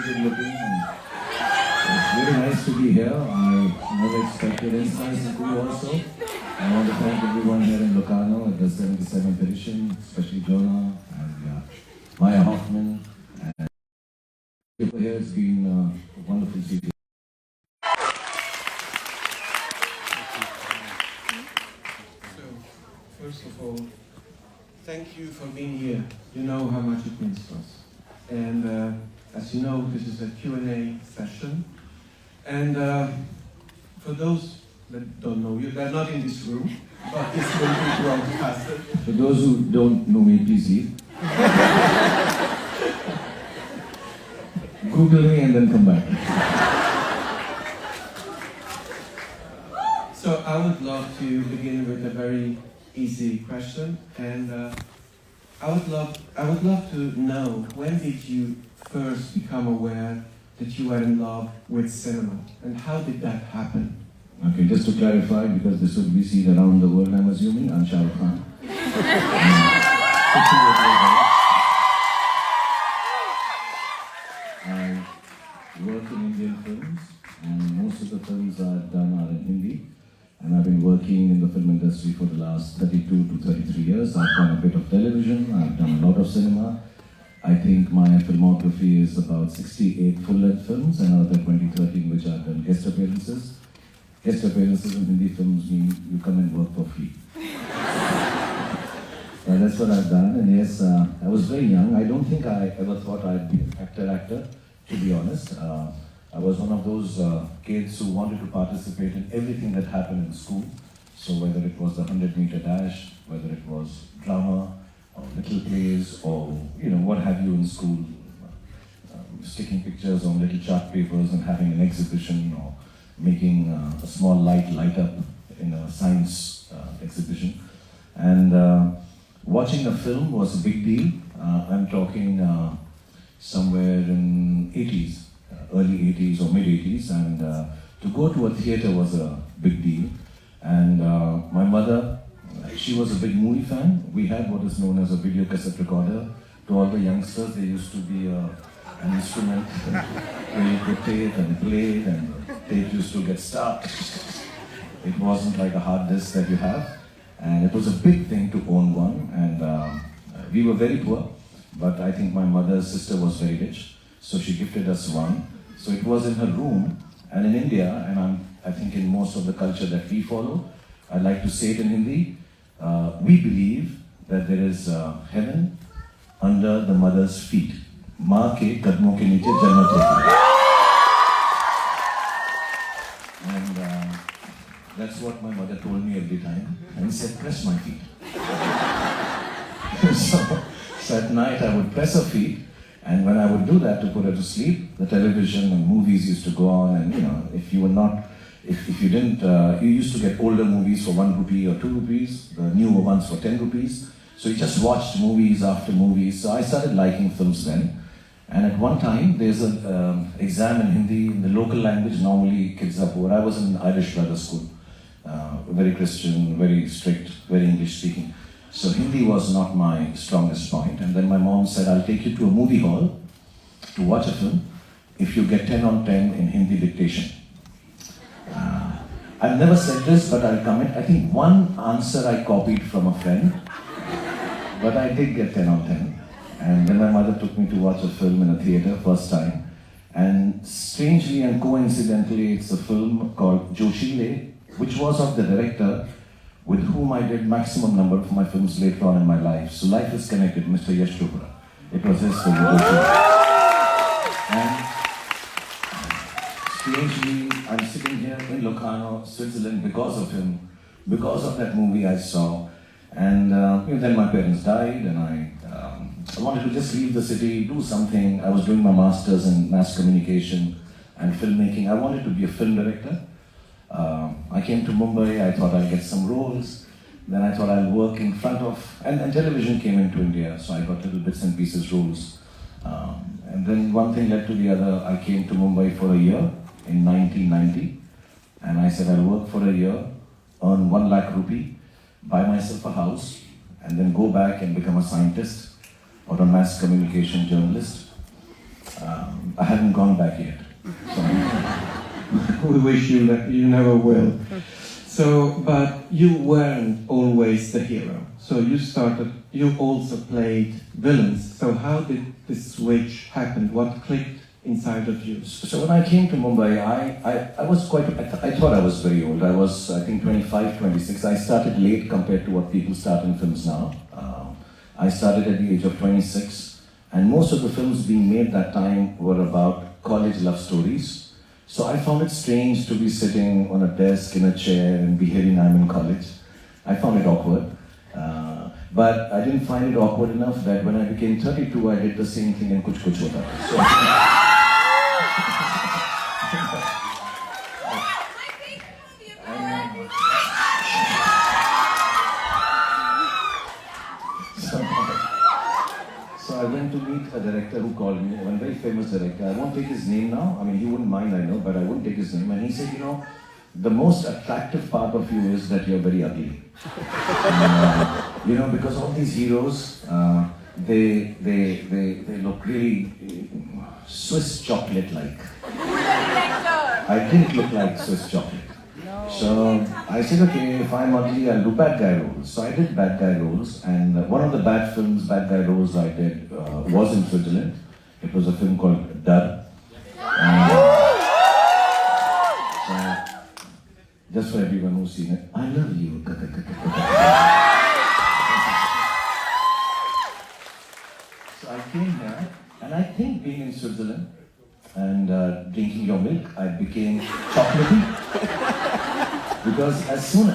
good looking. And it's very nice to be here. I never expected it. It's nice and cool also. I want to thank everyone here in Locarno at the 77th edition, especially Jonah and Maya Hoffman. And people here, it's been a wonderful season. So, first of all, thank you for being here. You know how much it means to us. And as you know, this is a Q&A session. And for those that don't know you, they're not in this room, but this will be broadcasted. For those who don't know me, please leave. Google me and then come back. So I would love to begin with a very easy question, and I would love to know, when did you first become aware that you were in love with cinema, and how did that happen? Okay, just to clarify, because this would be seen around the world, I'm assuming, I'm Shah Rukh. I work in Indian films, and most of the films I've done are in Hindi. And I've been working in the film industry for the last 32 to 33 years. I've done a bit of television, I've done a lot of cinema. I think my filmography is about 68 full-length films and another 2013 which I've done guest appearances. Guest appearances in Hindi films mean you come and work for free. That's what I've done, and yes, I was very young. I don't think I ever thought I'd be an actor, to be honest. I was one of those kids who wanted to participate in everything that happened in school. So whether it was the 100-meter dash, whether it was drama, or little plays, or what have you in school, sticking pictures on little chart papers and having an exhibition, or making a small light up in a science exhibition. And watching a film was a big deal. I'm talking somewhere in 80s. Early 80s or mid 80s, and to go to a theater was a big deal. And my mother, she was a big movie fan. We had what is known as a video cassette recorder. To all the youngsters, there used to be an instrument where you could tape and play, and the tape used to get stuck. It wasn't like a hard disk that you have, and it was a big thing to own one. And we were very poor, but I think my mother's sister was very rich, so she gifted us one. So it was in her room, and in India, and I think in most of the culture that we follow, I like to say it in Hindi, we believe that there is heaven under the mother's feet. माँ के कदमों के नीचे जन्नत होती है. And that's what my mother told me every time, and said, press my feet. so at night I would press her feet. And when I would do that to put her to sleep, the television and movies used to go on, and if you were not, if you didn't, you used to get older movies for 1 rupee or 2 rupees, the newer ones for 10 rupees. So you just watched movies after movies. So I started liking films then. And at one time, there's an exam in Hindi, in the local language. Normally kids are poor. I was in Irish Brothers School, very Christian, very strict, very English speaking. So Hindi was not my strongest point, and then my mom said, I'll take you to a movie hall to watch a film if you get 10 on 10 in Hindi dictation. I've never said this, but I'll comment. I think one answer I copied from a friend, but I did get 10 on 10. And then my mother took me to watch a film in a theater, first time. And strangely and coincidentally, it's a film called Joshile, which was of the director with whom I did maximum number of my films later on in my life. So life is connected, Mr. Yash Chopra. It was his film. And strangely, I'm sitting here in Locarno, Switzerland because of him, because of that movie I saw. And then my parents died, and I wanted to just leave the city, do something. I was doing my master's in mass communication and filmmaking. I wanted to be a film director. I came to Mumbai, I thought I'd get some roles. Then I thought I'll work in front of, and television came into India, so I got little bits and pieces roles. And then one thing led to the other. I came to Mumbai for a year in 1990, and I said I'll work for a year, earn 1 lakh rupee, buy myself a house, and then go back and become a scientist or a mass communication journalist. I haven't gone back yet. We wish you that you never will. So, but you weren't always the hero. So you also played villains. So how did this switch happen? What clicked inside of you? So when I came to Mumbai, I was I thought I was very old. I was, I think, 25, 26. I started late compared to what people start in films now. I started at the age of 26, and most of the films being made that time were about college love stories. So I found it strange to be sitting on a desk in a chair and behaving I'm in college. I found it awkward. But I didn't find it awkward enough that when I became 32, I did the same thing in Kuch Kuch Hota Hai. So I went to meet a director who called me, one very famous director. I won't take his name now. I mean, he wouldn't mind, I know, but I wouldn't take his name. And he said, you know, the most attractive part of you is that you're very ugly. And, you know, because all these heroes, they look really Swiss chocolate-like. I didn't look like Swiss chocolate. So I said, okay, if I'm ugly, I'll do bad guy roles. So I did bad guy roles, and one of the bad guy roles I did was in Switzerland. It was a film called Dar. So, just for everyone who's seen it, I love you. So I came here, and I think being in Switzerland and drinking your milk, I became chocolatey. Because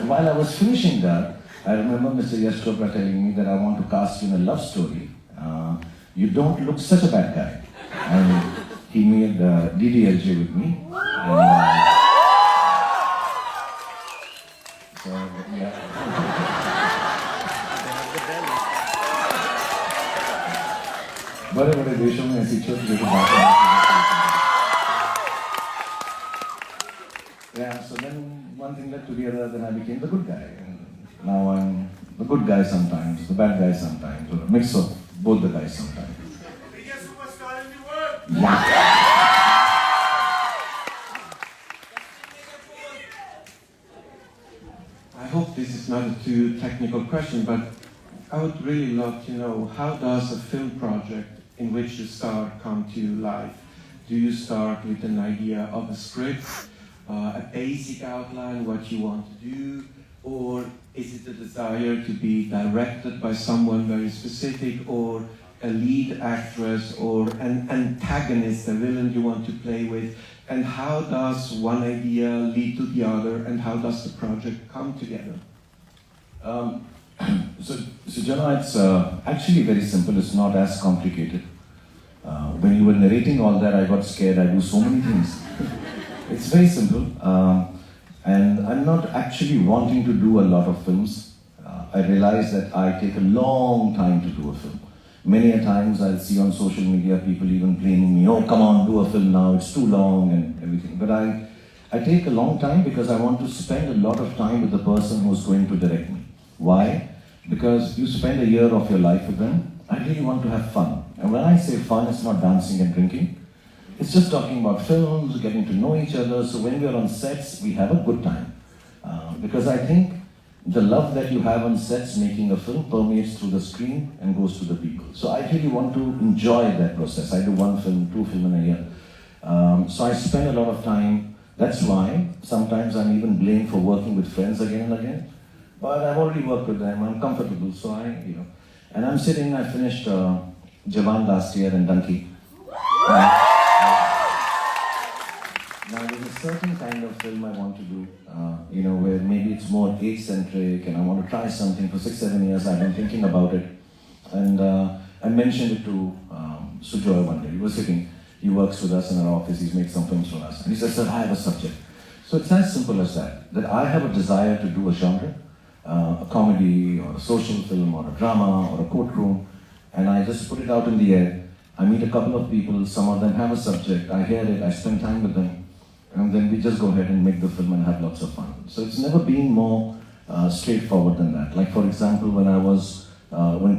while I was finishing that, I remember Mr. Yash Chopra telling me that I want to cast you in a love story. You don't look such a bad guy. And he made DDLJ with me. And, so, yeah. बड़े-बड़े देशों में ऐसी छोटी-छोटी बातें. Yeah, so then one thing led to the other, then I became the good guy. And now I'm the good guy sometimes, the bad guy sometimes, or a mix of both the guys sometimes. Biggest superstar in the world! Yeah. I hope this is not a too technical question, but I would really love to know, how does a film project in which you star come to life? Do you start with an idea of a script, a basic outline, what you want to do, or is it a desire to be directed by someone very specific, or a lead actress, or an antagonist, a villain you want to play with? And how does one idea lead to the other, and how does the project come together? So Jana, it's actually very simple. It's not as complicated. When you were narrating all that, I got scared. I do so many things. It's very simple. And I'm not actually wanting to do a lot of films. I realize that I take a long time to do a film. Many a times I'll see on social media people even blaming me, oh, come on, do a film now, it's too long and everything. But I take a long time because I want to spend a lot of time with the person who's going to direct me. Why? Because you spend a year of your life with them. I really want to have fun. And when I say fun, it's not dancing and drinking. It's just talking about films, getting to know each other. So when we're on sets, we have a good time. Because I think the love that you have on sets making a film permeates through the screen and goes to the people. So I really want to enjoy that process. I do 1 film, 2 films in a year. So I spend a lot of time. That's why sometimes I'm even blamed for working with friends again and again. But I've already worked with them, I'm comfortable, so and I'm sitting, I finished Jawan last year and Donkey. Now there's a certain kind of film I want to do, where maybe it's more age-centric and I want to try something. For 6-7 years I've been thinking about it. And I mentioned it to Sujoy one day. He was sitting, he works with us in our office, he's made some films for us. And he said, sir, I have a subject. So it's as simple as that I have a desire to do a genre, a comedy or a social film or a drama or a courtroom, and I just put it out in the air. I meet a couple of people, some of them have a subject, I hear it, I spend time with them, and then we just go ahead and make the film and have lots of fun. So it's never been more straightforward than that. Like for example, when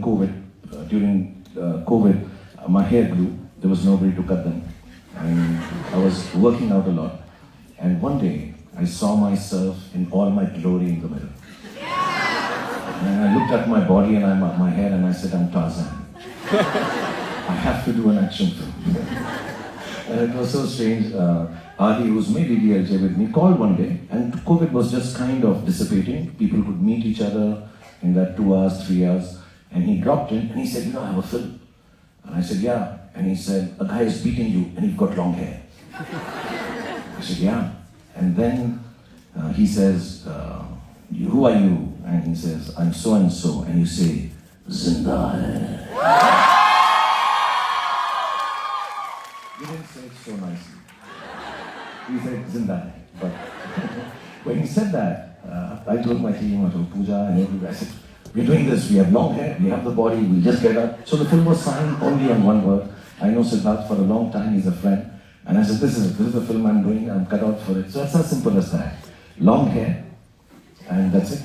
COVID, during COVID, my hair grew there was nobody to cut them. And I was working out a lot. And one day, I saw myself in all my glory in the mirror. And I looked at my body and my hair and I said, I'm Tarzan. I have to do an action film. And it was so strange. Adi, who's made DDLJ with me, called one day, and COVID was just kind of dissipating. People could meet each other in that 2 hours, 3 hours. And he dropped in and he said, I have a film. And I said, yeah. And he said, a guy is beating you and you've got long hair. I said, yeah. And then he says, who are you? And he says, I'm so and so. And you say, Zinda hai. He didn't say it so nicely. He said, Zinda hai. But when he said that, I told my team, I told Pooja and everybody, I said, we're doing this, we have long hair, we have the body, we'll just get up. So the film was signed only on one word. I know Siddharth for a long time, he's a friend. And I said, this is the film I'm doing, I'm cut out for it. So it's as simple as that. Long hair, and that's it.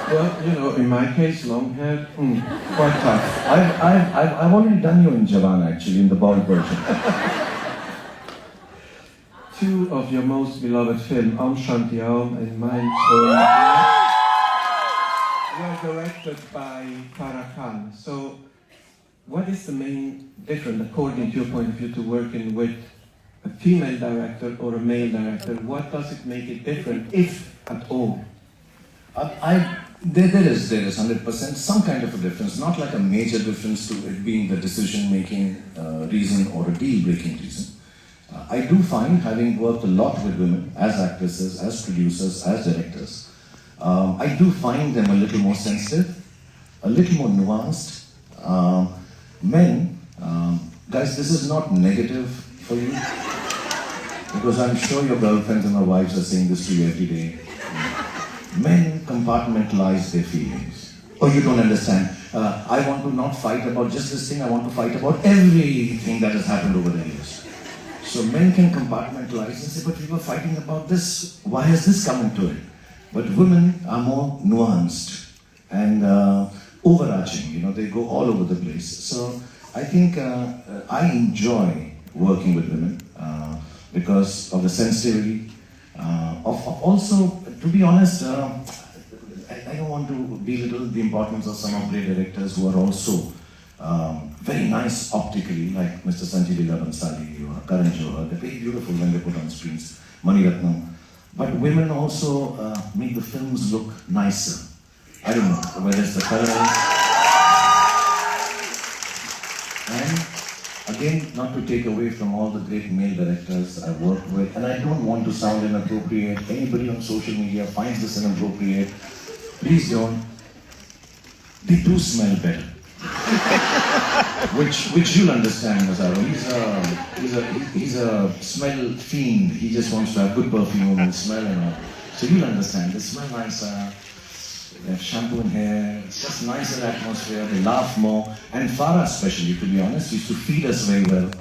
Well, in my case, long hair, quite tough. I've already done you in Javan, actually, in the bald version. 2 of your most beloved films, Om Shanti Om and My Own, were directed by Farah Khan. So, what is the main difference, according to your point of view, to working with a female director or a male director? What does it make it different, if at all? There is 100% some kind of a difference, not like a major difference to it being the decision-making reason or a deal-breaking reason. I do find, having worked a lot with women as actresses, as producers, as directors, I do find them a little more sensitive, a little more nuanced. Men, guys, this is not negative for you, because I'm sure your girlfriends and your wives are saying this to you every day. Men compartmentalize their feelings. Oh, you don't understand. I want to not fight about just this thing, I want to fight about everything that has happened over the years. So men can compartmentalize and say, but we were fighting about this, why has this come into it? But women are more nuanced and overarching, they go all over the place. So I think I enjoy working with women because of the sensitivity, of also, to be honest, I don't want to belittle the importance of some of great directors who are also very nice optically, like Mr. Sanjay Leela Bansali or Karan Johar. They're very beautiful when they put on screens, Mani Ratnam. But women also make the films look nicer. I don't know, whether it's the color. And again, not to take away from all the great male directors I've worked with, and I don't want to sound inappropriate. Anybody on social media finds this inappropriate, please don't. They do smell better. which you'll understand, Mazaro. He's a smell fiend. He just wants to have good perfume and smell and all. So you'll understand. They smell nicer. They have shampoo in hair. It's just nicer atmosphere. They laugh more. And Farah, especially, to be honest, used to feed us very well.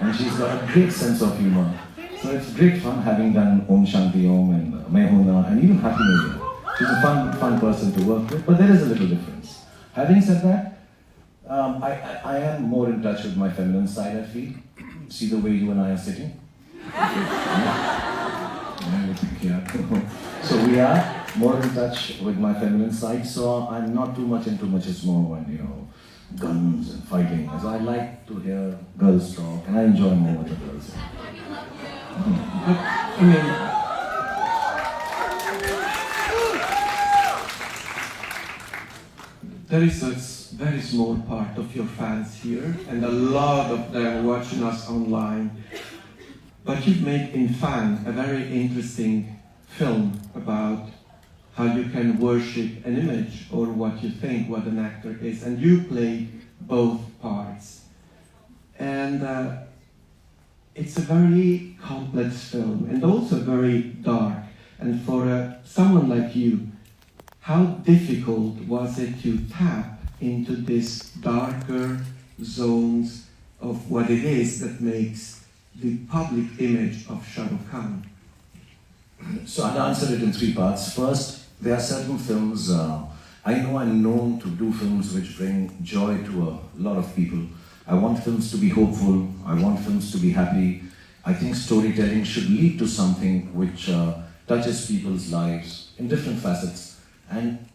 And she's got a great sense of humor. So it's great fun having done Om Shanti Om and Mehuna and even Happy New Year. She's a fun person to work with. But there is a little difference. Having said that, I am more in touch with my feminine side, I feel. See the way you and I are sitting? So we are more in touch with my feminine side, so I'm not too much into machismo and, guns and fighting. As I like to hear girls talk, and I enjoy more with the girls. There is a very small part of your fans here, and a lot of them watching us online. But you've made in Fan a very interesting film about how you can worship an image or what you think what an actor is, and you play both parts. And it's a very complex film and also very dark. And for someone like you, how difficult was it to tap into this darker zones of what it is that makes the public image of Shah Rukh Khan? So I'll answer it in 3 parts. First, there are certain films, I know I'm known to do films which bring joy to a lot of people. I want films to be hopeful. I want films to be happy. I think storytelling should lead to something which touches people's lives in different facets. And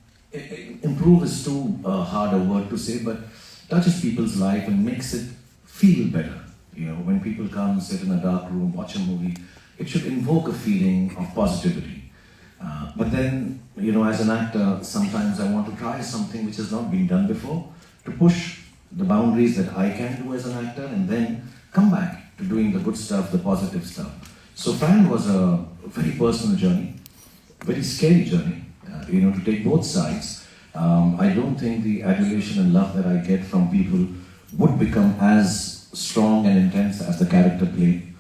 improve is too hard a word to say, but touches people's life and makes it feel better. You know, when people come, sit in a dark room, watch a movie, it should invoke a feeling of positivity. But then, you know, as an actor, sometimes I want to try something which has not been done before, to push the boundaries that I can do as an actor, and then come back to doing the good stuff, the positive stuff. So Fan was a very personal journey, very scary journey, you know, to take both sides. I don't think the adulation and love that I get from people would become as strong and intense as the character played.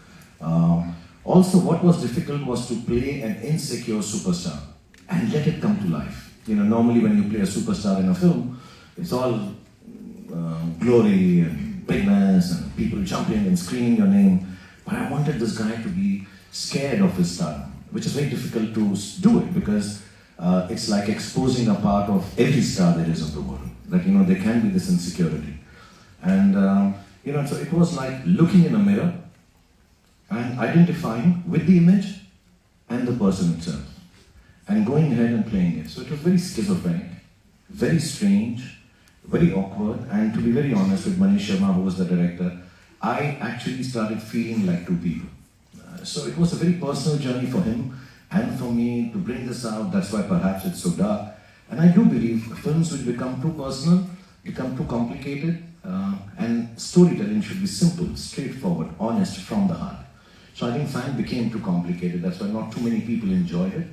Also, what was difficult was to play an insecure superstar and let it come to life. You know, normally when you play a superstar in a film, it's all glory and bigness and people jumping and screaming your name. But I wanted this guy to be scared of his star, which is very difficult to do it, because it's like exposing a part of every star there is in the world. That, you know, there can be this insecurity. And, you know, so it was like looking in a mirror and identifying with the image and the person itself, and going ahead and playing it. So it was very schizophrenic, very strange, very awkward, and to be very honest with Manish Sharma, who was the director, I actually started feeling like two people. So it was a very personal journey for him and for me to bring this out. That's why perhaps it's so dark. And I do believe films will become too personal, become too complicated, and storytelling should be simple, straightforward, honest, from the heart. So I think Fan became too complicated. That's why not too many people enjoyed it.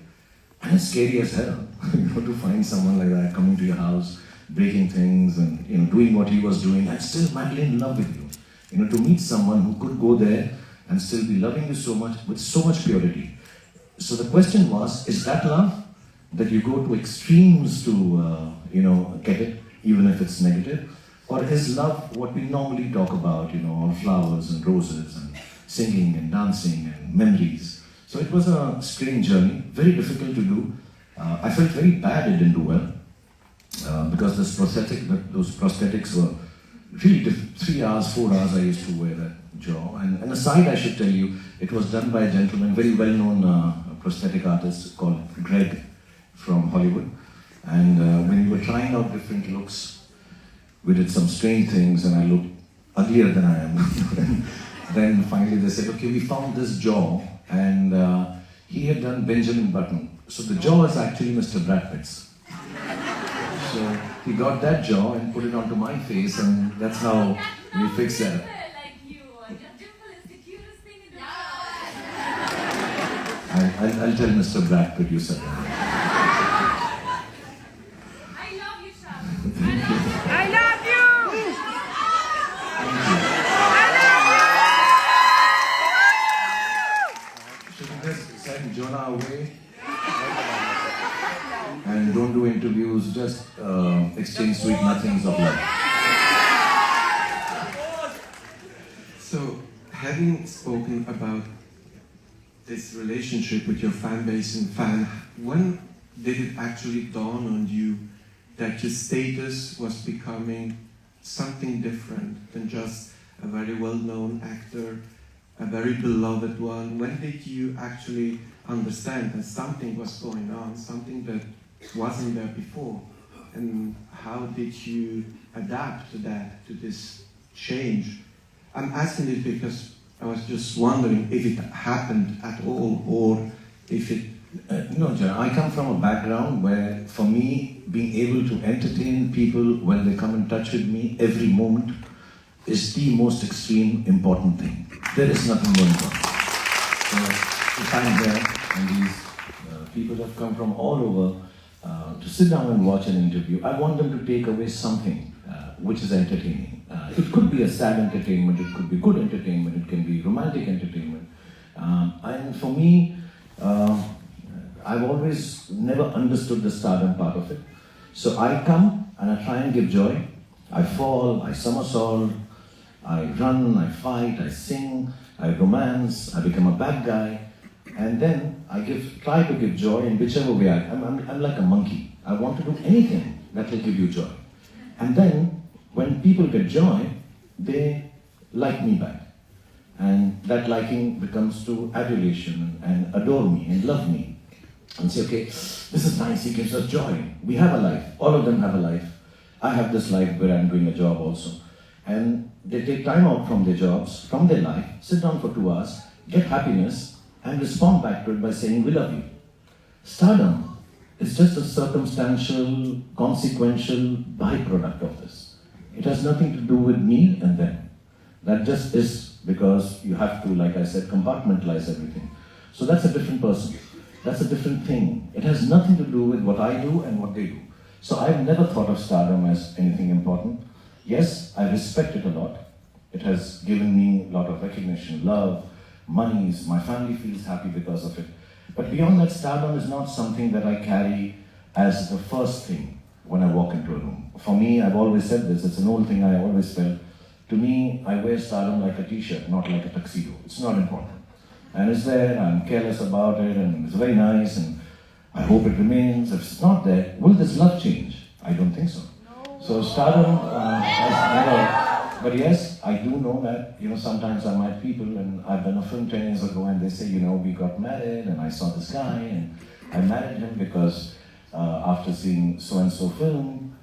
And it's scary as hell, you know, to find someone like that coming to your house, breaking things and, you know, doing what he was doing and still madly in love with you. You know, to meet someone who could go there and still be loving you so much, with so much purity. So the question was, is that love that you go to extremes to, you know, get it, even if it's negative? Or is love what we normally talk about, you know, all flowers and roses and singing and dancing and memories? So it was a strange journey, very difficult to do. I felt very bad it didn't do well, because those prosthetics were really 3 hours, 4 hours I used to wear that jaw. And aside, I should tell you, it was done by a gentleman, very well-known prosthetic artist called Greg from Hollywood. And when we were trying out different looks, we did some strange things and I looked uglier than I am. Then finally they said, okay, we found this jaw, and he had done Benjamin Button. So the jaw is actually Mr. Brad Pitt's. So he got that jaw and put it onto my face, and that's how we fixed that. I'll tell Mr. Brad Pitt you said that. I love you, Shah. I love you! Should we just send Jonah away? And don't do interviews, just exchange sweet nothings of love. So, having spoken about this relationship with your fan base and fan, when did it actually dawn on you that your status was becoming something different than just a very well-known actor, a very beloved one? When did you actually understand that something was going on, something that wasn't there before? And how did you adapt to that, to this change? I'm asking this because I was just wondering if it happened at all, or if it... No, John, I come from a background where, for me, being able to entertain people when they come in touch with me every moment is the most extreme important thing. There is nothing more important. So, if I'm there, and these people have come from all over to sit down and watch an interview, I want them to take away something which is entertaining. It could be a sad entertainment, it could be good entertainment, it can be romantic entertainment. And for me, I've always never understood the stardom part of it. So I come and I try and give joy. I fall, I somersault, I run, I fight, I sing, I romance, I become a bad guy. And then I try to give joy in whichever way I'm like a monkey. I want to do anything that will give you joy. And then, when people get joy, they like me back. And that liking becomes to adulation and adore me and love me. And say, okay, this is nice, he gives us joy. We have a life, all of them have a life. I have this life where I'm doing a job also. And they take time out from their jobs, from their life, sit down for 2 hours, get happiness, and respond back to it by saying, we love you. Stardom is just a circumstantial, consequential byproduct of this. It has nothing to do with me and them. That just is because you have to, like I said, compartmentalize everything. So that's a different person. That's a different thing. It has nothing to do with what I do and what they do. So I've never thought of stardom as anything important. Yes, I respect it a lot. It has given me a lot of recognition, love, monies. My family feels happy because of it. But beyond that, stardom is not something that I carry as the first thing when I walk into a room. For me, I've always said this, it's an old thing I always felt. To me, I wear stardom like a t-shirt, not like a tuxedo. It's not important. And it's there, I'm careless about it, and it's very nice, and I hope it remains. If it's not there, will this love change? I don't think so. So stardom has never, but yes, I do know that, sometimes I meet people, and I've done a film 10 years ago, and they say, we got married, and I saw this guy, and I married him because after seeing so-and-so film,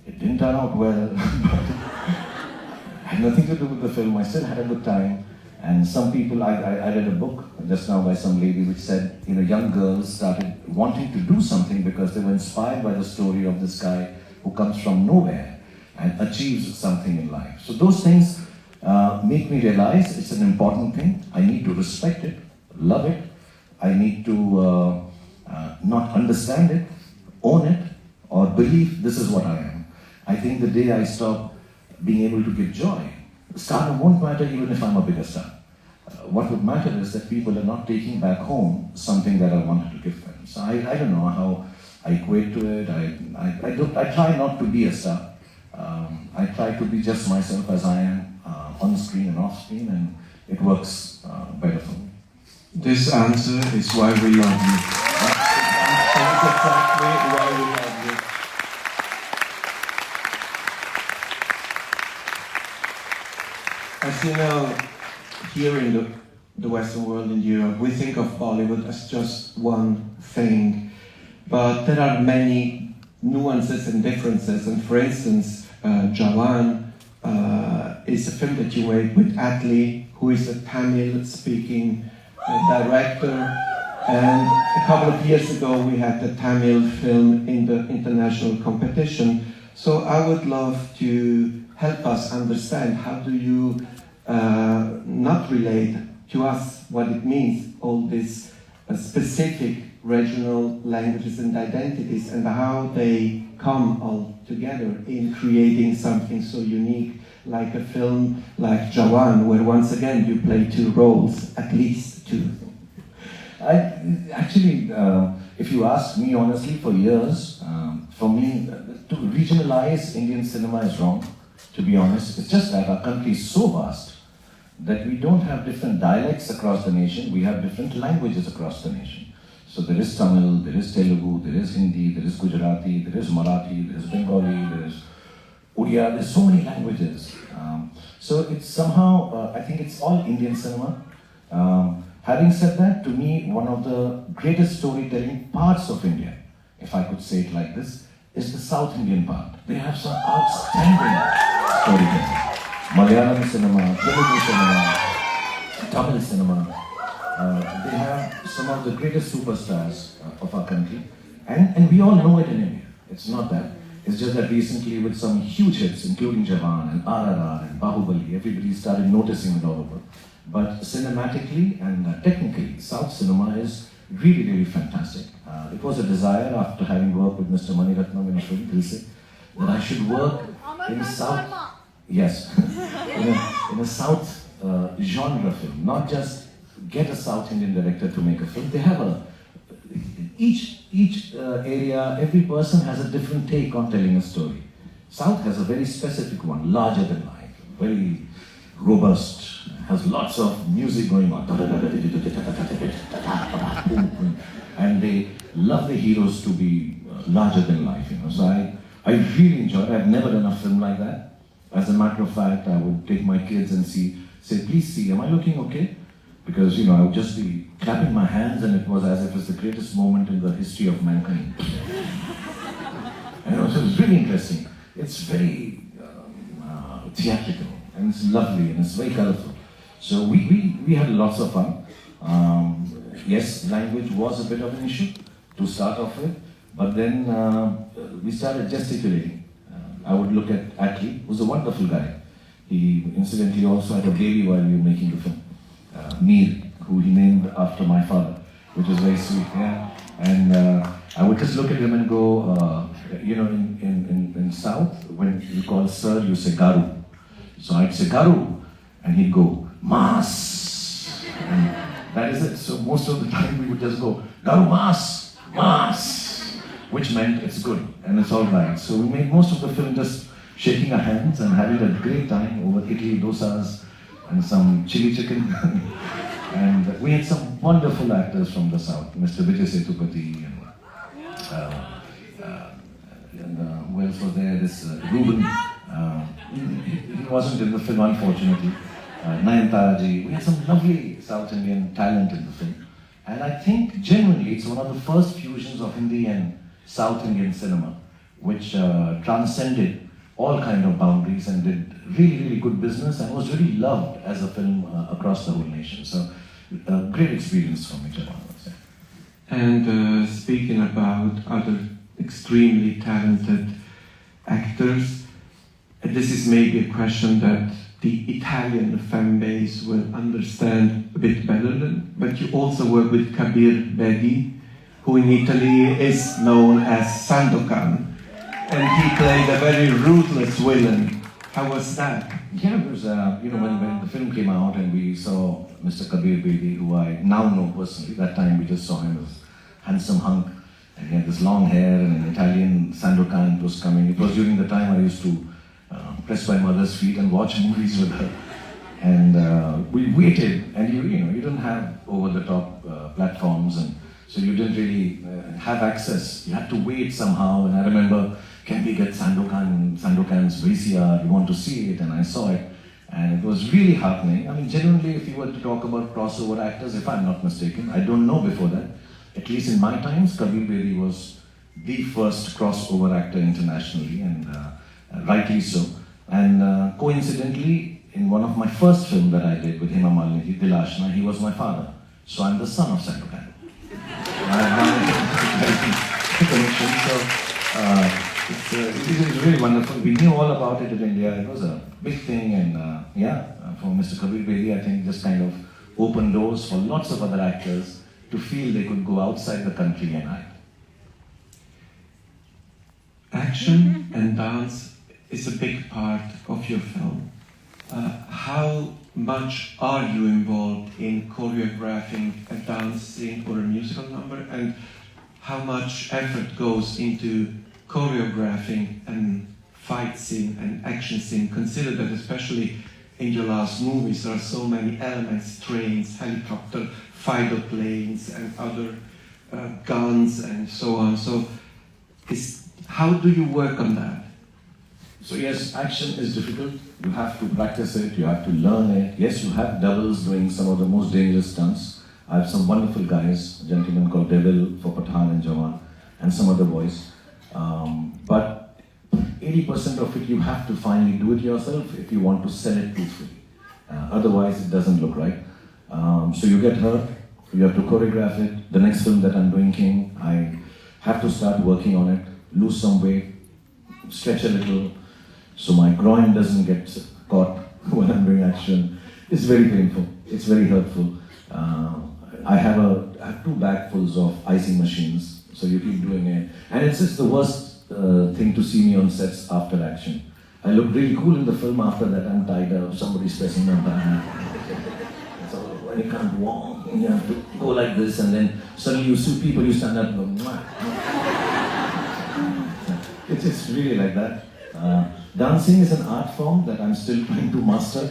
it didn't turn out well, but it had nothing to do with the film. I still had a good time. And some people, I read a book just now by some lady which said, young girls started wanting to do something because they were inspired by the story of this guy who comes from nowhere and achieves something in life. So those things make me realize it's an important thing. I need to respect it, love it. I need to not understand it, own it, or believe this is what I am. I think the day I stop being able to give joy, stardom won't matter even if I'm a bigger star. What would matter is that people are not taking back home something that I wanted to give them. So I don't know how I equate to it. I try not to be a star. I try to be just myself as I am on screen and off screen, and it works better for me. This answer is why we love you. That's exactly why we love you. As you know, here in the Western world, in Europe, we think of Bollywood as just one thing, but there are many nuances and differences. And for instance, Jawan is a film that you made with Atlee, who is a Tamil-speaking director. And a couple of years ago, we had the Tamil film in the international competition. So I would love to help us understand, how do you not relate to us what it means, all these specific regional languages and identities, and how they come all together in creating something so unique, like a film like Jawan, where once again you play two roles, at least two. If you ask me honestly, for years, for me, to regionalize Indian cinema is wrong, to be honest. It's just that our country is so vast that we don't have different dialects across the nation, we have different languages across the nation. So there is Tamil, there is Telugu, there is Hindi, there is Gujarati, there is Marathi, there is Bengali, there is Odia, there's so many languages. So it's somehow, I think it's all Indian cinema. Having said that, to me, one of the greatest storytelling parts of India, if I could say it like this, is the South Indian part. They have some outstanding storytelling. Malayalam cinema, Telugu cinema, Tamil cinema. They have some of the greatest superstars of our country. And we all know it in India. It's not that. It's just that recently with some huge hits, including Jawan and RRR and Bahubali, everybody started noticing it all over. But cinematically and technically, South cinema is really, really fantastic. It was a desire after having worked with Mr. Mani Ratnam in a film, Dilse, that I should work in South, yes, in a South genre film, not just get a South Indian director to make a film. They have each area, every person has a different take on telling a story. South has a very specific one, larger than life, very robust, has lots of music going on, and they love the heroes to be larger than life, So I really enjoy it. I've never done a film like that. As a matter of fact, I would take my kids and say, please see, am I looking okay? Because, I would just be clapping my hands and it was as if it was the greatest moment in the history of mankind. So it was really interesting. It's very theatrical and it's lovely and it's very colorful. So we had lots of fun. Yes, language was a bit of an issue to start off with, but then we started gesticulating. I would look at Atlee, who's a wonderful guy. He incidentally also had a baby while we were making the film. Mir, who he named after my father, which was very sweet, yeah. And I would just look at him and go, in South, when you call sir, you say garu. So I'd say garu, and he'd go, mas. And that is it. So most of the time we would just go, garu mas, mas, which meant it's good and it's all right. So we made most of the film just shaking our hands and having a great time over idli, dosas, and some chili chicken. And we had some wonderful actors from the South, Mr. Vijay Sethupathi, and who else was there? This Ruben. He wasn't in the film, unfortunately. Nayantaraji. We had some lovely South Indian talent in the film. And I think genuinely it's one of the first fusions of Hindi and South Indian cinema, which transcended all kind of boundaries and did really, really good business and was really loved as a film across the whole nation. So, great experience for me, Jawan. And speaking about other extremely talented actors, this is maybe a question that the Italian fan base will understand a bit better than, but you also work with Kabir Bedi, who in Italy is known as Sandokan. And he played a very ruthless villain. How was that? Yeah, it was, when the film came out and we saw Mr. Kabir Bedi, who I now know personally. That time we just saw him as handsome hunk. And he had this long hair and an Italian Sandokan was coming. It was during the time I used to press my mother's feet and watch movies with her. And we waited, and you didn't have over-the-top platforms, and so you didn't really have access. You had to wait somehow, and I remember, can we get Sandokan's VCR? We want to see it, and I saw it, and it was really heartening. I mean, genuinely, if you were to talk about crossover actors, if I'm not mistaken, I don't know before that, at least in my times, Kabir Bedi was the first crossover actor internationally, and rightly so. And coincidentally, in one of my first films that I did with Hema Malini, Dilashna, he was my father. So I'm the son of Sandokan. Connection. So it is really wonderful. We knew all about it in India. It was a big thing, and for Mr. Kabir Bedi, I think just kind of opened doors for lots of other actors to feel they could go outside the country and act. Action and dance is a big part of your film. How much are you involved in choreographing a dance scene or a musical number, and how much effort goes into choreographing and fight scene and action scene? Consider that especially in your last movies there are so many elements, trains, helicopter, fighter planes and other guns and so on. So how do you work on that? So yes, action is difficult. You have to practice it, you have to learn it. Yes, you have doubles doing some of the most dangerous stunts. I have some wonderful guys, a gentleman called Devil for Pathan and Jawan, and some other boys. But 80% of it you have to finally do it yourself if you want to sell it truthfully. Otherwise it doesn't look right. So you get hurt, you have to choreograph it. The next film that I'm doing, King, I have to start working on it, lose some weight, stretch a little, so my groin doesn't get caught when I'm doing action. It's very painful, it's very hurtful. I have 2 bagfuls of icing machines, so you keep doing it. And it's just the worst thing to see me on sets after action. I look really cool in the film. After that I'm tied up, somebody's pressing my back. So when you can't walk, you have to go like this, and then suddenly you see people, you stand up and go, mwah. It's really like that. Dancing is an art form that I'm still trying to master.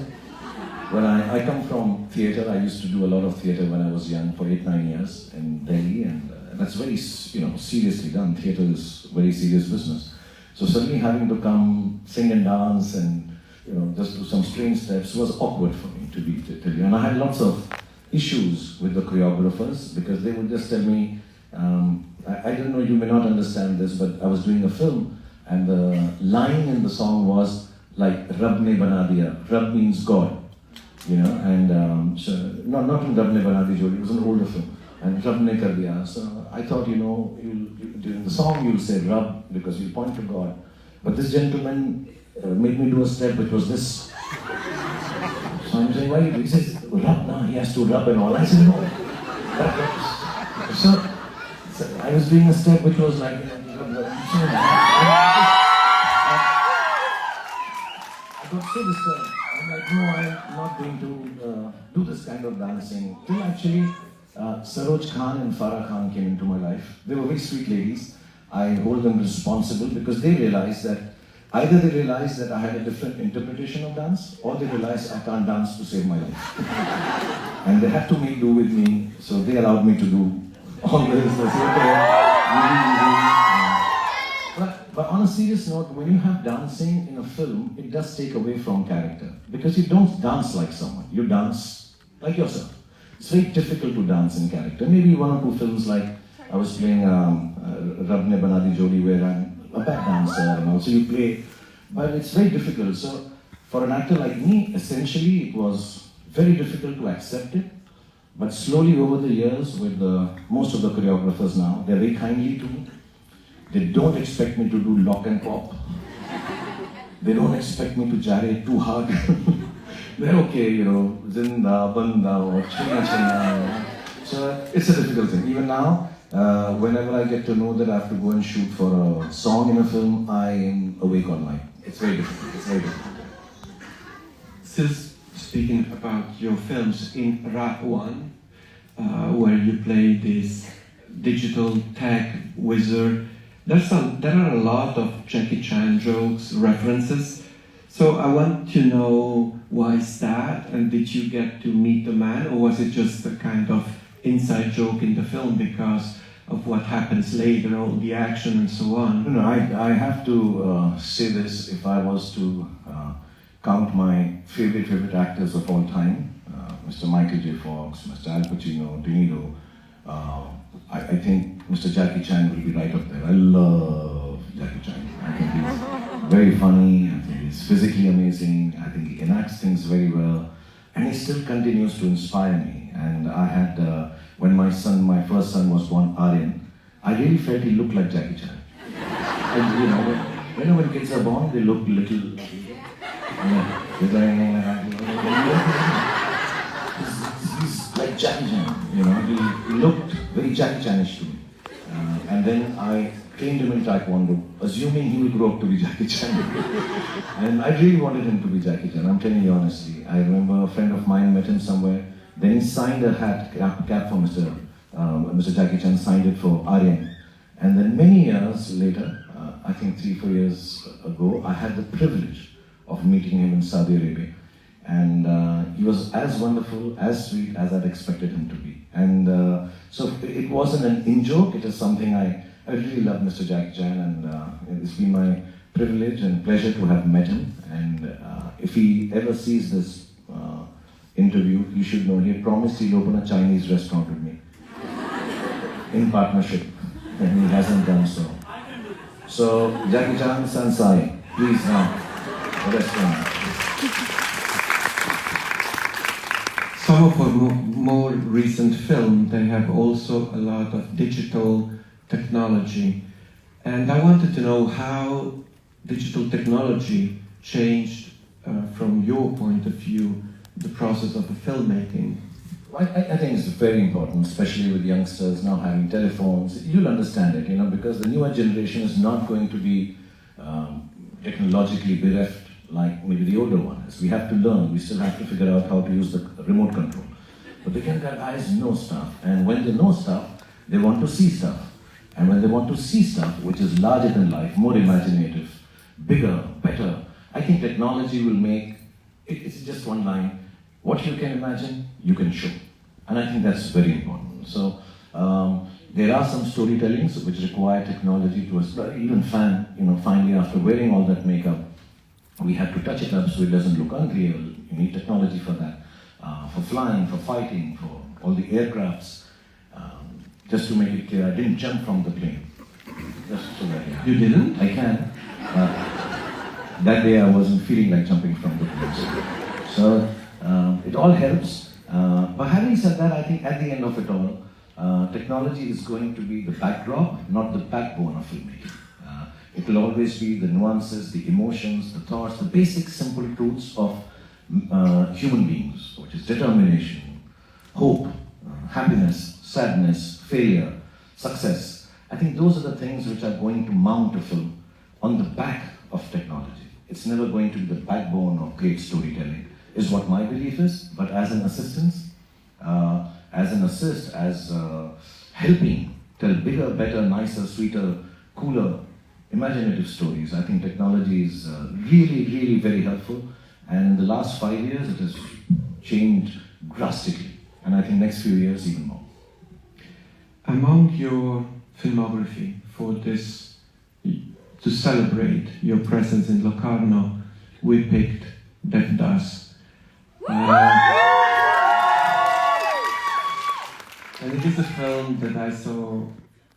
When I come from theatre, I used to do a lot of theatre when I was young for 8-9 years in Delhi, and that's very seriously done. Theatre is very serious business. So suddenly having to come sing and dance and just do some strange steps was awkward for me, to tell you. And I had lots of issues with the choreographers because they would just tell me, I don't know, you may not understand this, but I was doing a film and the line in the song was like, Rab ne bana diya. Rab means God, and so, not in Rab ne bana di jodi, it was an older film. And Rab ne kar diya. So I thought, during the song you'll say Rab because you point to God. But this gentleman made me do a step which was this. So I'm saying, why? He says, rub now, he has to rub and all. I said, no. So I was doing a step which was like, I got so disturbed. I'm like, no, I'm not going to do this kind of dancing. Till actually, Saroj Khan and Farah Khan came into my life. They were very sweet ladies. I hold them responsible because they realized that either they realized that I had a different interpretation of dance, or they realized I can't dance to save my life. And they had to make do with me, so they allowed me to do all this. But on a serious note, when you have dancing in a film, it does take away from character. Because you don't dance like someone, you dance like yourself. It's very difficult to dance in character. Maybe one or two films like I was playing Rab ne bana di jodi where I'm a bad dancer and also you play, but it's very difficult. So for an actor like me, essentially it was very difficult to accept it. But slowly over the years with most of the choreographers now, they're very kindly to me. They don't expect me to do lock and pop. They don't expect me to gyrate too hard. They're okay, zinda, banda, or china china. So it's a difficult thing. Even now, whenever I get to know that I have to go and shoot for a song in a film, I am awake all night. It's very difficult. It's very difficult. Still speaking about your films, in Rap 1, where you play this digital tech wizard, there are a lot of Jackie Chan jokes, references. So I want to know why is that, and did you get to meet the man, or was it just a kind of inside joke in the film because of what happens later, all the action and so on? No, I have to say this. If I was to count my favorite actors of all time, Mr. Michael J. Fox, Mr. Al Pacino, De Niro, I think Mr. Jackie Chan will be right up there. I love Jackie Chan. I think he's very funny, I think he's physically amazing, I think he enacts things very well, and he still continues to inspire me. And I had, when my first son was born, Aryan, I really felt he looked like Jackie Chan. And when kids are born, they look little, he's like Jackie Chan, he looked very Jackie Chanish to me. And then I trained him in Taekwondo, assuming he will grow up to be Jackie Chan. And I really wanted him to be Jackie Chan, I'm telling you honestly. I remember a friend of mine met him somewhere, then he signed a cap for Mr. Jackie Chan, signed it for Aryan. And then many years later, I think 3-4 years ago, I had the privilege of meeting him in Saudi Arabia. And he was as wonderful, as sweet as I'd expected him to be. And so it wasn't an in-joke, it is something I really love Mr. Jackie Chan, and it's been my privilege and pleasure to have met him. And if he ever sees this interview, you should know he had promised he'll open a Chinese restaurant with me in partnership, and he hasn't done so. So Jackie Chan Sansai, please now, the restaurant. Some of our more recent films, they have also a lot of digital technology. And I wanted to know how digital technology changed, from your point of view, the process of filmmaking. I think it's very important, especially with youngsters now having telephones. You'll understand it, because the newer generation is not going to be technologically bereft like maybe the older one is. We have to learn, we still have to figure out how to use the remote control. But the younger guys know stuff, and when they know stuff, they want to see stuff. And when they want to see stuff which is larger than life, more imaginative, bigger, better, I think technology will make, it's just one line, what you can imagine, you can show. And I think that's very important. So there are some storytellings which require technology to us, even finally after wearing all that makeup, we have to touch it up so it doesn't look unreal. You need technology for that, for flying, for fighting, for all the aircrafts. Just to make it clear, I didn't jump from the plane. Just so that You didn't? I can. That day I wasn't feeling like jumping from the plane. So it all helps. But having said that, I think at the end of it all, technology is going to be the backdrop, not the backbone of filmmaking. It will always be the nuances, the emotions, the thoughts, the basic simple truths of human beings, which is determination, hope, happiness, sadness, failure, success. I think those are the things which are going to mount a film on the back of technology. It's never going to be the backbone of great storytelling, is what my belief is. But as an assistance, as helping tell bigger, better, nicer, sweeter, cooler, imaginative stories, I think technology is really, really very helpful. And in the last 5 years, it has changed drastically. And I think next few years, even more. Among your filmography for this, to celebrate your presence in Locarno, we picked Devdas. And it is a film that I saw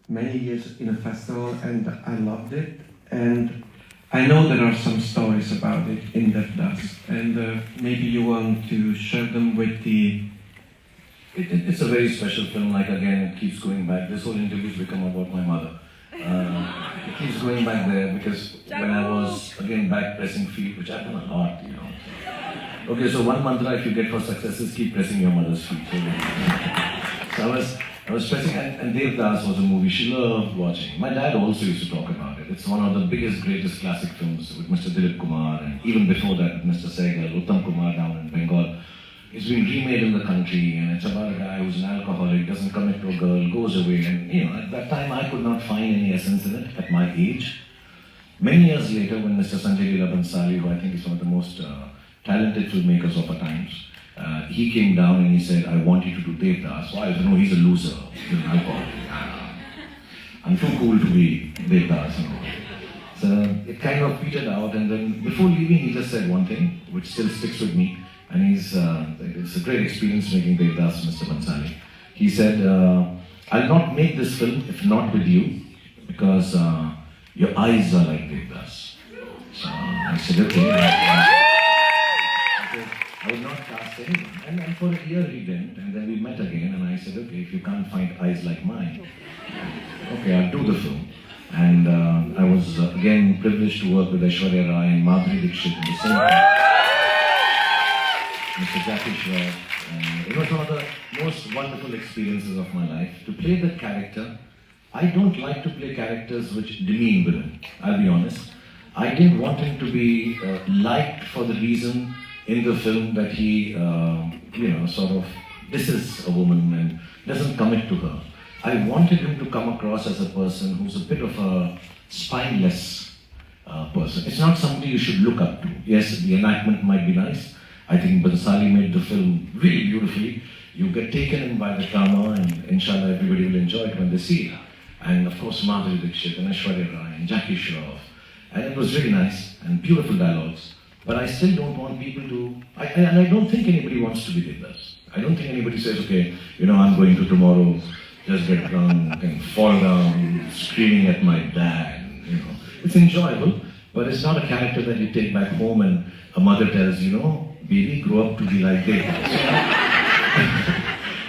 many years in a festival and I loved it. And I know there are some stories about it in Devdas. And maybe you want to share them with the... It's a very special film, like again, it keeps going back. This whole interview's become about my mother. It keeps going back there because when I was, again, back pressing feet, which I've done a lot, you know. Okay, so one mantra if you get for success is keep pressing your mother's feet. So I was pressing, and Devdas was a movie she loved watching. My dad also used to talk about it. It's one of the biggest, greatest classic films with Mr. Dilip Kumar, and even before that with Mr. Sehgal, Uttam Kumar down in Bengal. It's been remade in the country, and it's about a guy who's an alcoholic, doesn't commit to a girl, goes away, and you know, at that time I could not find any essence in it at my age. Many years later, when Mr. Sanjay Leela Bhansali, who I think is one of the most talented filmmakers of our times, he came down and he said, I want you to do Devdas. So I said, no, he's a loser, he's an alcoholic. I'm too cool to be Devdas. You know. So it kind of petered out, and then before leaving, he just said one thing, which still sticks with me. And it's a great experience making Devdas, Mr. Bhansali. He said, I'll not make this film if not with you, because your eyes are like Devdas. So I said, okay. I would not cast anyone. And for a year he didn't, and then we met again, and I said, okay, if you can't find eyes like mine, okay, I'll do the film. And I was again privileged to work with Aishwarya Rai and Madhuri Dixit in the same time. Mr. Jackie Shah, and it was one of the most wonderful experiences of my life. To play that character, I don't like to play characters which demean women, I'll be honest. I didn't want him to be liked for the reason in the film that he, sort of disses a woman and doesn't commit to her. I wanted him to come across as a person who's a bit of a spineless person. It's not somebody you should look up to. Yes, the enactment might be nice. I think Bhansali made the film really beautifully. You get taken in by the drama, and inshallah everybody will enjoy it when they see it. And of course Madhuri Dixit and Aishwarya Rai and Jackie Shah. And it was really nice and beautiful dialogues. But I still don't want people to, and I don't think anybody wants to be Devdas. I don't think anybody says, okay, I'm going to tomorrow just get drunk and fall down screaming at my dad. It's enjoyable, but it's not a character that you take back home and a mother tells, baby, grow up to be like Devdas.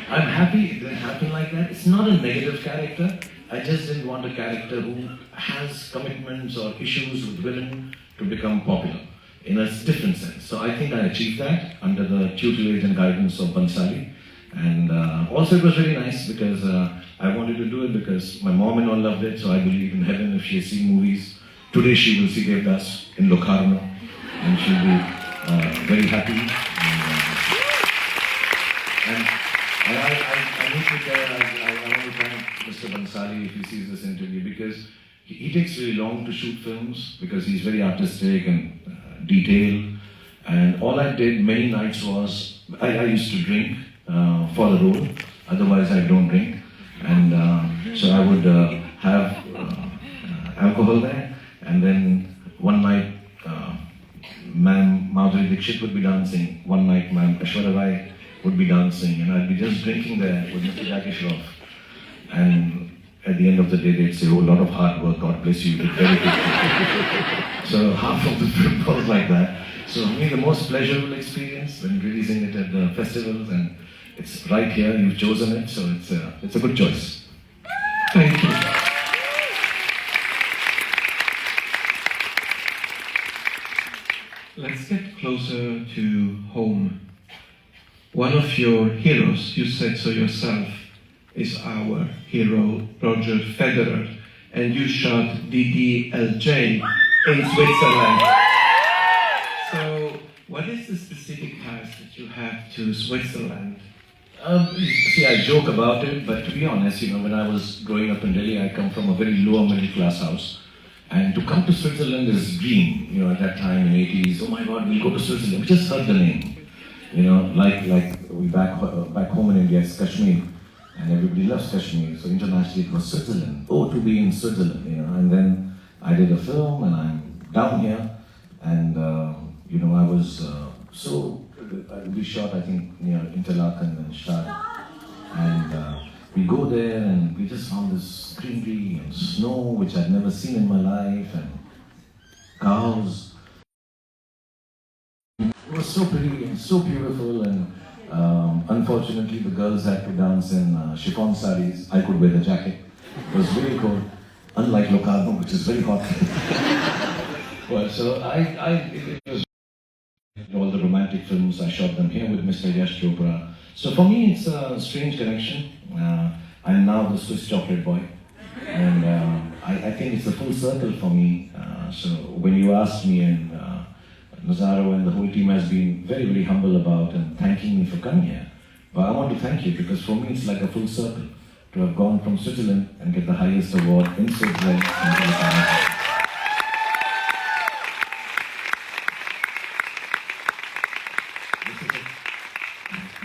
I'm happy it didn't happen like that. It's not a negative character. I just didn't want a character who has commitments or issues with women to become popular in a different sense. So I think I achieved that under the tutelage and guidance of Bhansali. And also it was really nice because I wanted to do it because my mom and all loved it, so I believe in heaven if she has seen movies. Today she will see Devdas in Locarno and she'll be very happy. And I need to tell, I want to thank Mr. Bhansali if he sees this interview because he takes really long to shoot films because he's very artistic and detailed. And all I did many nights was, I used to drink for the role, otherwise I don't drink. And so I would have alcohol there, and then one night Ma'am Madhuri Dixit would be dancing. One night, Ma'am Aishwarya Rai would be dancing, and I'd be just drinking there with Mr. Jackie Shroff. And at the end of the day, they'd say, "Oh, a lot of hard work, God bless you, you did very good." So half of the film was like that. So for me, the most pleasurable experience when releasing it at the festivals, and it's right here, you've chosen it, so it's a good choice. Thank you. Let's get closer to home. One of your heroes, you said so yourself, is our hero, Roger Federer, and you shot DDLJ in Switzerland. So, what is the specific ties that you have to Switzerland? See, I joke about it, but to be honest, when I was growing up in Delhi, I come from a very lower middle class house. And to come to Switzerland is a dream, at that time in the 80s. Oh my God, we'll go to Switzerland. We just heard the name. Like we back home in India, it's Kashmir. And everybody loves Kashmir. So internationally it was Switzerland. Oh, to be in Switzerland, And then I did a film and I'm down here. And, I was we shot, I think, near Interlaken and Shah. And we go there and we just found this greenery and snow, which I'd never seen in my life, and cows. It was so pretty and so beautiful, and unfortunately the girls had to dance in chiffon saris. I could wear the jacket. It was really cold, unlike Locarno, which is very hot. Well, so it was all the romantic films. I shot them here with Mr. Yash Chopra. So for me, it's a strange connection. I'm now the Swiss chocolate boy, and I think it's a full circle for me. So when you asked me, and Nazaro and the whole team has been very, very humble about and thanking me for coming here. But I want to thank you because for me it's like a full circle to have gone from Switzerland and get the highest award in Switzerland.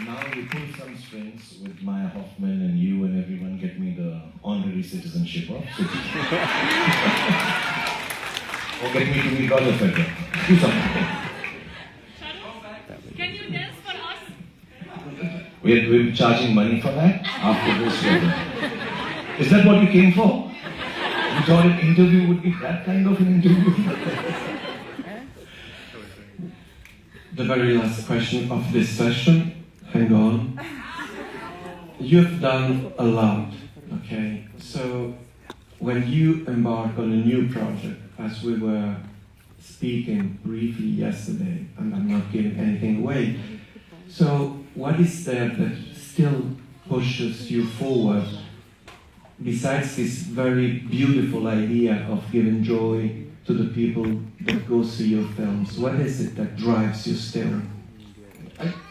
Now we pull some strings with Maya Hoffman and you and everyone, get me the honorary citizenship of Switzerland. Or get me to meet Roger Federer. Do something. Can you dance for us? We're charging money for that after this wedding. Is that what you came for? You thought an interview would be that kind of an interview? The very last question of this session. Hang on. You've done a lot, okay? So when you embark on a new project, as we were speaking briefly yesterday, and I'm not giving anything away, so what is there that still pushes you forward, besides this very beautiful idea of giving joy to the people that go see your films? What is it that drives you still?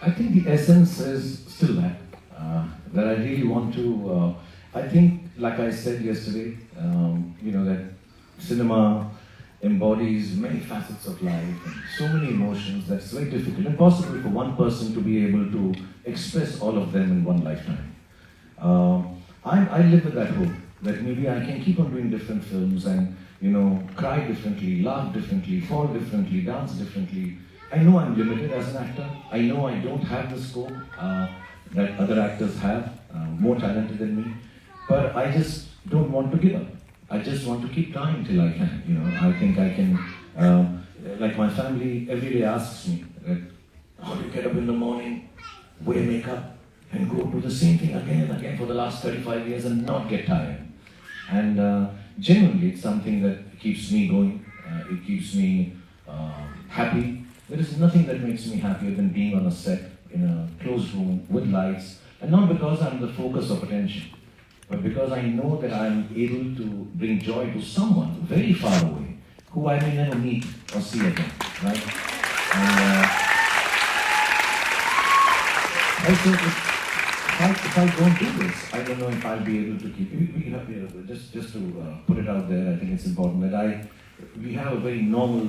I think the essence is still that I really want to, I think, like I said yesterday, that cinema embodies many facets of life and so many emotions that it's very difficult, impossible for one person to be able to express all of them in one lifetime. I live with that hope that maybe I can keep on doing different films and, cry differently, laugh differently, fall differently, dance differently. I know I'm limited as an actor. I know I don't have the scope that other actors have, more talented than me. But I just don't want to give up. I just want to keep trying till I can. I think I can. Like my family every day asks me, how do you get up in the morning, wear makeup, and go do the same thing again and again for the last 35 years and not get tired? And genuinely, it's something that keeps me going. It keeps me happy. There is nothing that makes me happier than being on a set in a closed room with lights, and not because I'm the focus of attention, but because I know that I'm able to bring joy to someone very far away who I may never meet or see again, right? And also, if I don't do this, I don't know if I'll be able to keep. We have, just to put it out there, I think it's important that we have a very normal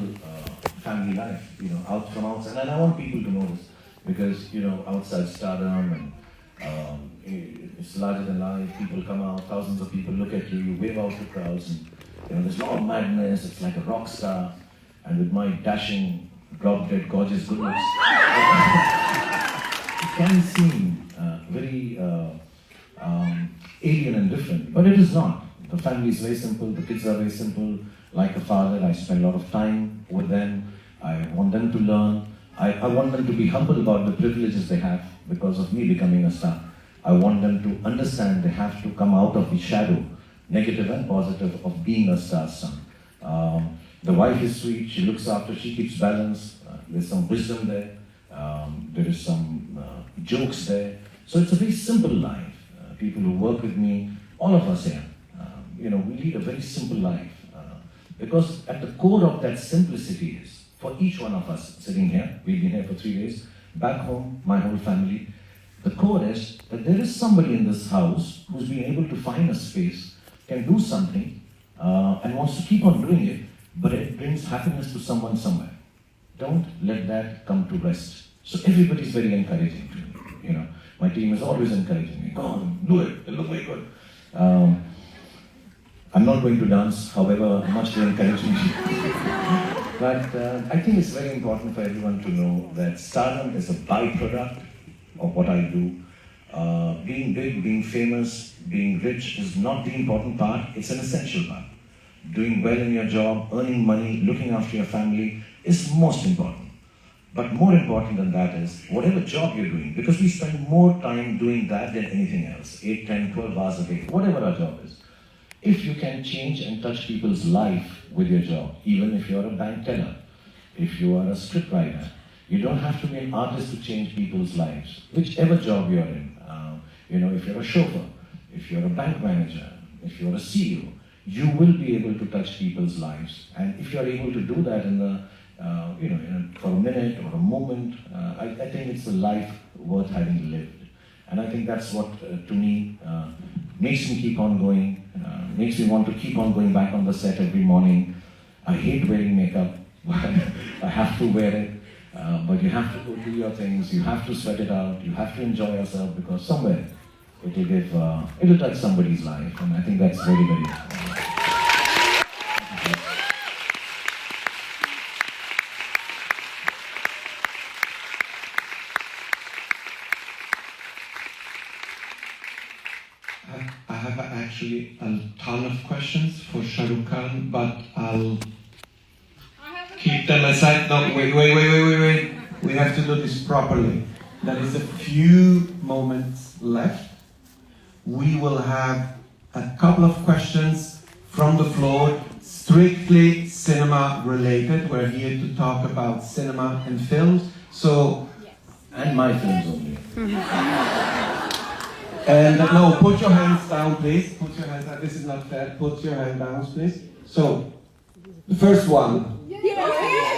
family life, out from outside, and I want people to know this because outside stardom and it's larger than life. People come out, thousands of people look at you, you wave out to crowds, and there's a lot of madness. It's like a rock star, and with my dashing drop-dead, gorgeous, good looks. It can seem very alien and different, but it is not. The family is very simple, the kids are very simple. Like a father, I spend a lot of time with them. I want them to learn. I want them to be humble about the privileges they have because of me becoming a star. I want them to understand they have to come out of the shadow, negative and positive, of being a star's son. The wife is sweet, she looks after, she keeps balance, there's some wisdom there, there is some jokes there. So it's a very simple life. People who work with me, all of us here, we lead a very simple life. Because at the core of that simplicity is, for each one of us sitting here, we've been here for 3 days, back home, my whole family, the core is that there is somebody in this house who's been able to find a space, can do something, and wants to keep on doing it, but it brings happiness to someone somewhere. Don't let that come to rest. So everybody's very encouraging to me. My team is always encouraging me. Go on, do it. It'll look very good. I'm not going to dance, however much they encourage me. But I think it's very important for everyone to know that stardom is a byproduct of what I do. Being big, being famous, being rich is not the important part, it's an essential part. Doing well in your job, earning money, looking after your family is most important. But more important than that is whatever job you're doing, because we spend more time doing that than anything else, 8, 10, 12 hours a day, whatever our job is. If you can change and touch people's life with your job, even if you're a bank teller, if you are a scriptwriter, you don't have to be an artist to change people's lives, whichever job you're in. If you're a chauffeur, if you're a bank manager, if you're a CEO, you will be able to touch people's lives. And if you're able to do that for a minute or a moment, I think it's a life worth having lived. And I think that's what, to me, makes me keep on going, makes me want to keep on going back on the set every morning. I hate wearing makeup, but I have to wear it. But you have to go do your things, you have to sweat it out, you have to enjoy yourself, because somewhere it'll touch somebody's life, and I think that's very, very important. I have actually a ton of questions for Shah Rukh Khan, but I'll keep them aside. No, wait. We have to do this properly. There is a few moments left. We will have a couple of questions from the floor, strictly cinema related. We're here to talk about cinema and films. And my films only. And no, put your hands down, please. Put your hands down. This is not fair. Put your hand down, please. So, the first one. Yeah.